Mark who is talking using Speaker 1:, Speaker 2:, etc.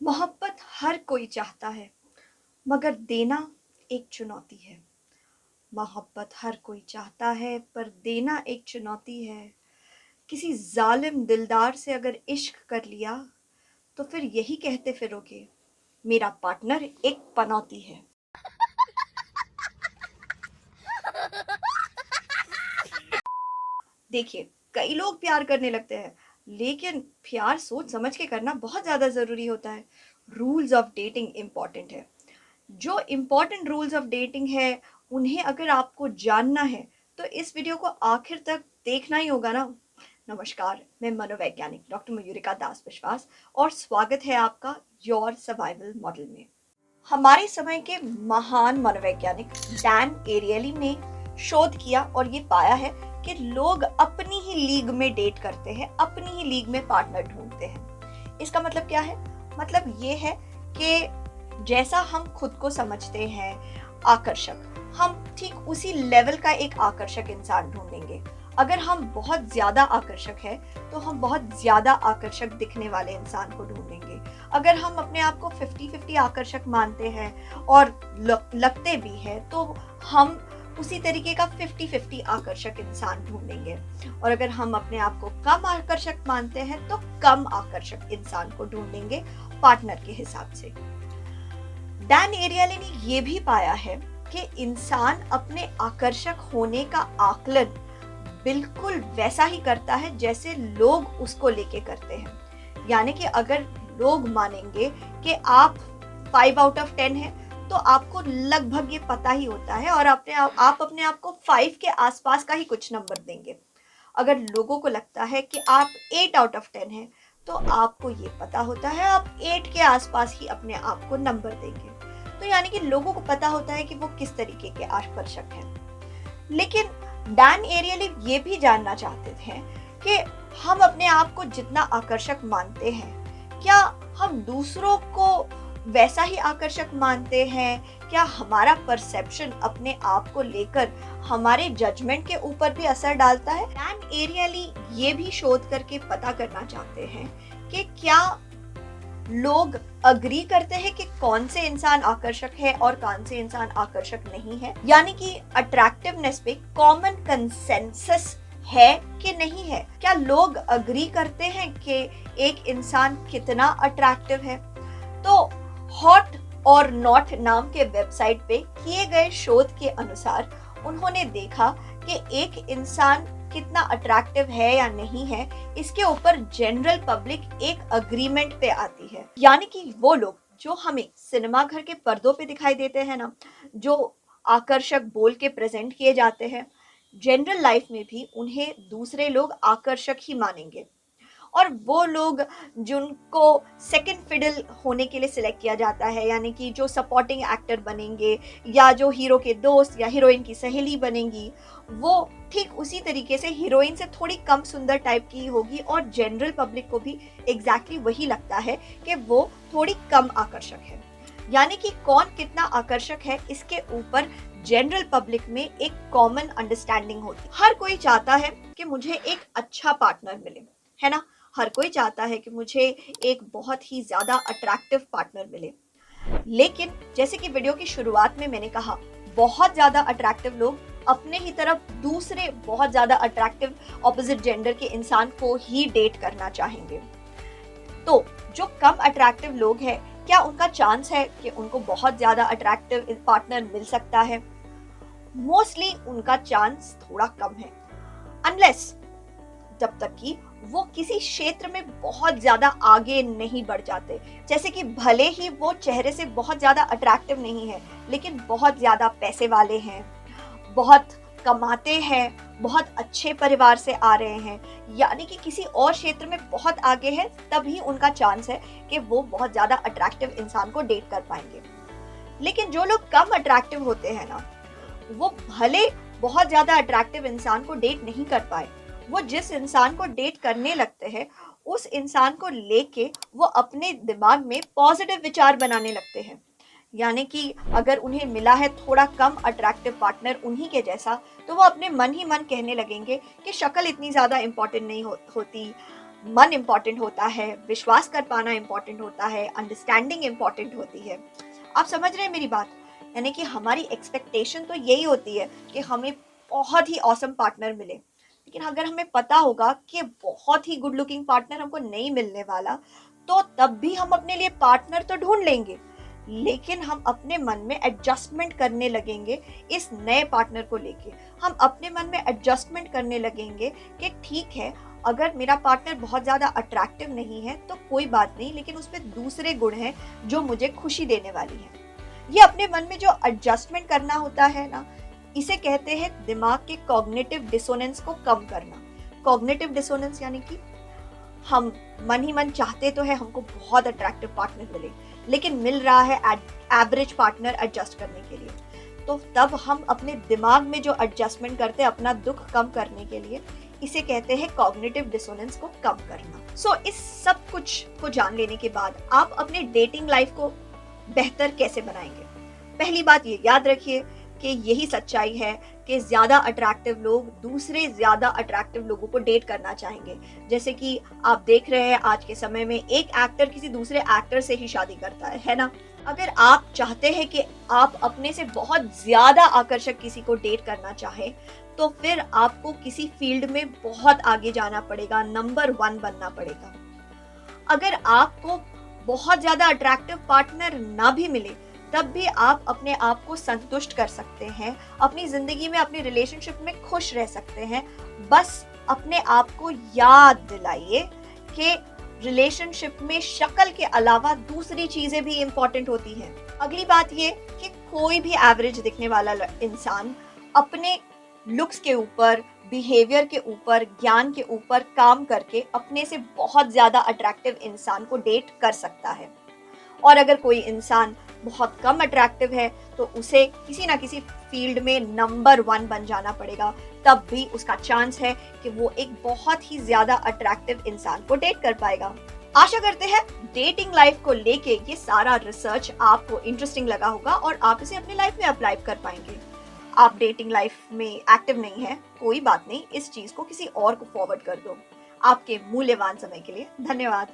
Speaker 1: मोहब्बत हर कोई चाहता है, मगर देना एक चुनौती है। मोहब्बत हर कोई चाहता है, पर देना एक चुनौती है। किसी जालिम दिलदार से अगर इश्क कर लिया, तो फिर यही कहते फिरोगे, मेरा पार्टनर एक पनौती है। देखिए, कई लोग प्यार करने लगते हैं, लेकिन प्यार सोच समझ के करना बहुत ज़्यादा ज़रूरी होता है। रूल्स ऑफ डेटिंग इम्पॉर्टेंट है। जो इम्पोर्टेंट रूल्स ऑफ डेटिंग है, उन्हें अगर आपको जानना है, तो इस वीडियो को आखिर तक देखना ही होगा ना। नमस्कार, मैं मनोवैज्ञानिक डॉक्टर मयूरिका दास विश्वास और स्वागत है आपका योर सर्वाइवल मॉडल में। हमारे समय के महान मनोवैज्ञानिक डैन एरियली ने शोध किया और ये पाया है कि लोग अपनी ही लीग में डेट करते हैं, अपनी ही लीग में पार्टनर ढूंढते हैं। इसका मतलब क्या है? मतलब ये है कि जैसा हम खुद को समझते हैं आकर्षक, हम ठीक उसी लेवल का एक आकर्षक इंसान ढूंढेंगे। अगर हम बहुत ज्यादा आकर्षक है, तो हम बहुत ज्यादा आकर्षक दिखने वाले इंसान को ढूंढेंगे। अगर हम अपने आप को 50-50 आकर्षक मानते हैं और लगते भी है, तो हम उसी तरीके का 50-50 आकर्षक इंसान ढूंढेंगे। और अगर हम अपने आप को कम आकर्षक मानते हैं, तो कम आकर्षक इंसान को ढूंढेंगे पार्टनर के हिसाब से। डैन एरियली ने यह भी पाया है कि इंसान अपने आकर्षक होने का आकलन बिल्कुल वैसा ही करता है जैसे लोग उसको लेके करते हैं। यानी कि अगर लोग मानेंगे कि आप 5 आउट ऑफ 10 हैं, तो आपको लगभग ये पता ही होता है और आप अपने आप को 5 के आसपास का ही कुछ नंबर देंगे। अगर लोगों को लगता है कि आप 8 आउट ऑफ 10 हैं, तो आपको ये पता होता है आप 8 के आसपास ही अपने आप को नंबर देंगे। तो यानी कि लोगों को पता होता है कि वो किस तरीके के आकर्षक हैं। लेकिन डैन एरियली ये भी जानना चाहते थे कि हम अपने आप को जितना आकर्षक मानते हैं, क्या हम दूसरों को वैसा ही आकर्षक मानते हैं? क्या हमारा परसेप्शन अपने आप को लेकर हमारे जजमेंट के ऊपर भी असर डालता है? डैन एरियली ये भी शोध करके पता करना चाहते हैं कि क्या लोग अग्री करते हैं कि कौन से इंसान आकर्षक है और कौन से इंसान आकर्षक नहीं है। यानी कि अट्रैक्टिवनेस पे कॉमन कंसेंसस है कि नहीं है। क्या लोग अग्री करते हैं कि एक इंसान कितना अट्रैक्टिव है? तो हॉट और नॉट नाम के वेबसाइट पे किए गए शोध के अनुसार उन्होंने देखा कि एक इंसान कितना अट्रैक्टिव है या नहीं है, इसके ऊपर जनरल पब्लिक एक अग्रीमेंट पे आती है। यानी कि वो लोग जो हमें सिनेमा घर के पर्दों पे दिखाई देते हैं ना, जो आकर्षक बोल के प्रेजेंट किए जाते हैं, जनरल लाइफ में भी उन्हें दूसरे लोग आकर्षक ही मानेंगे। और वो लोग जिनको सेकंड फिडल होने के लिए सिलेक्ट किया जाता है, यानी कि जो सपोर्टिंग एक्टर बनेंगे या जो हीरो के दोस्त या हीरोइन की सहेली बनेंगी, वो ठीक उसी तरीके से हीरोइन से थोड़ी कम सुंदर टाइप की होगी और जनरल पब्लिक को भी एग्जैक्टली वही लगता है कि वो थोड़ी कम आकर्षक है। यानी कि कौन कितना आकर्षक है, इसके ऊपर जनरल पब्लिक में एक कॉमन अंडरस्टैंडिंग होती है। हर कोई चाहता है कि मुझे एक अच्छा पार्टनर मिले, है ना? हर कोई चाहता है कि मुझे एक बहुत ही ज्यादा अट्रैक्टिव पार्टनर मिले। लेकिन जैसे कि वीडियो की शुरुआत में मैंने कहा, बहुत ज्यादा अट्रैक्टिव लोग अपने ही तरफ दूसरे बहुत ज्यादा अट्रैक्टिव ऑपोजिट जेंडर के इंसान को ही डेट करना चाहेंगे। तो जो कम अट्रैक्टिव लोग हैं, क्या उनका चांस है कि उनको बहुत ज्यादा अट्रैक्टिव पार्टनर मिल सकता है? मोस्टली उनका चांस थोड़ा कम है, अनलेस जब तक कि वो किसी क्षेत्र में बहुत ज्यादा आगे नहीं बढ़ जाते। जैसे कि भले ही वो चेहरे से बहुत ज्यादा अट्रैक्टिव नहीं है, लेकिन बहुत ज्यादा पैसे वाले हैं, बहुत कमाते हैं, बहुत अच्छे परिवार से आ रहे हैं, यानी कि किसी और क्षेत्र में बहुत आगे है, तभी उनका चांस है कि वो बहुत ज्यादा अट्रैक्टिव इंसान को डेट कर पाएंगे। लेकिन जो लोग कम अट्रैक्टिव होते हैं ना, वो भले बहुत ज्यादा अट्रैक्टिव इंसान को डेट नहीं कर पाए, वो जिस इंसान को डेट करने लगते हैं, उस इंसान को लेके वो अपने दिमाग में पॉजिटिव विचार बनाने लगते हैं। यानी कि अगर उन्हें मिला है थोड़ा कम अट्रैक्टिव पार्टनर उन्हीं के जैसा, तो वो अपने मन ही मन कहने लगेंगे कि शक्ल इतनी ज्यादा इंपॉर्टेंट नहीं होती, मन इम्पॉर्टेंट होता है, विश्वास कर पाना इम्पॉर्टेंट होता है, अंडरस्टैंडिंग इम्पॉर्टेंट होती है। आप समझ रहे हैं मेरी बात? यानी कि हमारी एक्सपेक्टेशन तो यही होती है कि हमें बहुत ही ऑसम पार्टनर मिले, लेकिन अगर हमें पता होगा कि बहुत ही गुड लुकिंग पार्टनर हमको नहीं मिलने वाला, तो तब भी हम अपने लिए पार्टनर तो ढूंढ लेंगे, लेकिन हम अपने मन में एडजस्टमेंट करने लगेंगे इस नए पार्टनर को लेके। हम अपने मन में एडजस्टमेंट करने लगेंगे कि ठीक है, अगर मेरा पार्टनर बहुत ज़्यादा अट्रैक्टिव नहीं है तो कोई बात नहीं, लेकिन उसमें दूसरे गुण हैं जो मुझे खुशी देने वाली हैं। ये अपने मन में जो एडजस्टमेंट करना होता है ना, इसे कहते हैं दिमाग के कॉग्निटिव डिसोनेंस को कम करना। कॉग्निटिव डिसोनेंस यानी कि हम मन ही मन चाहते तो है हमको बहुत अट्रैक्टिव पार्टनर मिले, लेकिन मिल रहा है एवरेज पार्टनर एडजस्ट करने के लिए। तो तब हम अपने दिमाग में जो एडजस्टमेंट करते हैं अपना दुख कम करने के लिए, इसे कहते हैं कॉग्निटिव डिसोनेंस को कम करना। सो इस सब कुछ को जान लेने के बाद आप अपने डेटिंग लाइफ को बेहतर कैसे बनाएंगे? पहली बात ये याद रखिए कि यही सच्चाई है कि ज़्यादा अट्रैक्टिव लोग दूसरे ज़्यादा अट्रैक्टिव लोगों को डेट करना चाहेंगे। जैसे कि आप देख रहे हैं आज के समय में एक एक्टर किसी दूसरे एक्टर से ही शादी करता है ना? अगर आप चाहते हैं कि आप अपने से बहुत ज़्यादा आकर्षक किसी को डेट करना चाहें, तो फिर आपको किसी फील्ड में बहुत आगे जाना पड़ेगा, नंबर 1 बनना पड़ेगा। अगर आपको बहुत ज़्यादा अट्रैक्टिव पार्टनर ना भी मिले, तब भी आप अपने आप को संतुष्ट कर सकते हैं, अपनी ज़िंदगी में, अपनी रिलेशनशिप में खुश रह सकते हैं। बस अपने आप को याद दिलाइए कि रिलेशनशिप में शक्ल के अलावा दूसरी चीज़ें भी इम्पॉर्टेंट होती हैं। अगली बात ये कि कोई भी एवरेज दिखने वाला इंसान अपने लुक्स के ऊपर, बिहेवियर के ऊपर, ज्ञान के ऊपर काम करके अपने से बहुत ज़्यादा अट्रैक्टिव इंसान को डेट कर सकता है। और अगर कोई इंसान बहुत कम अट्रैक्टिव है तो उसे किसी ना किसी फील्ड में नंबर 1 बन जाना पड़ेगा, तब भी उसका चांस है कि वो एक बहुत ही ज्यादा अट्रैक्टिव इंसान को डेट कर पाएगा। आशा करते हैं डेटिंग लाइफ को लेके ये सारा रिसर्च आपको इंटरेस्टिंग लगा होगा और आप इसे अपनी लाइफ में अप्लाई कर पाएंगे। आप डेटिंग लाइफ में एक्टिव नहीं है, कोई बात नहीं, इस चीज को किसी और को फॉरवर्ड कर दो। आपके मूल्यवान समय के लिए धन्यवाद।